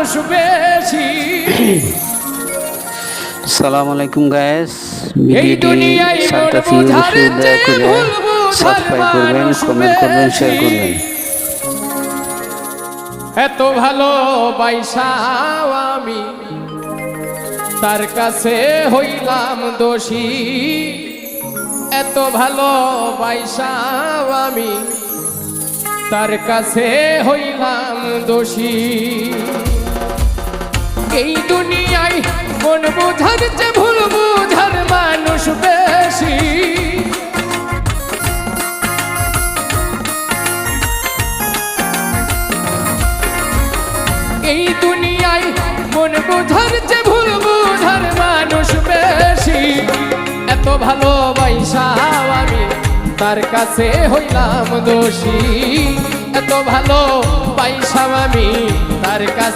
মানুষ বেশি। আসসালামু আলাইকুম গাইস, এই দুনিয়ায় সান্তাফি অবশ্যই দয়া করে সাবস্ক্রাইব করবেন, কমেন্ট করবেন, শেয়ার করবেন। এত ভালোবাসাও আমি তার কাছে হইলাম দোষী, এত ভালোবাসাও আমি তার কাছে হইলাম দোষী। এই দুনিয়ায় মন বোঝার চেয়ে ভুল বোঝার মানুষ বেশি। এই দুনিয়ায় মন বোঝার চেয়ে ভুল বোঝার মানুষ বেশি। এত ভালোবাসাও আমি তার কাছে হইলাম দোষী, এত ভালোবাসাও আমি তার কাছে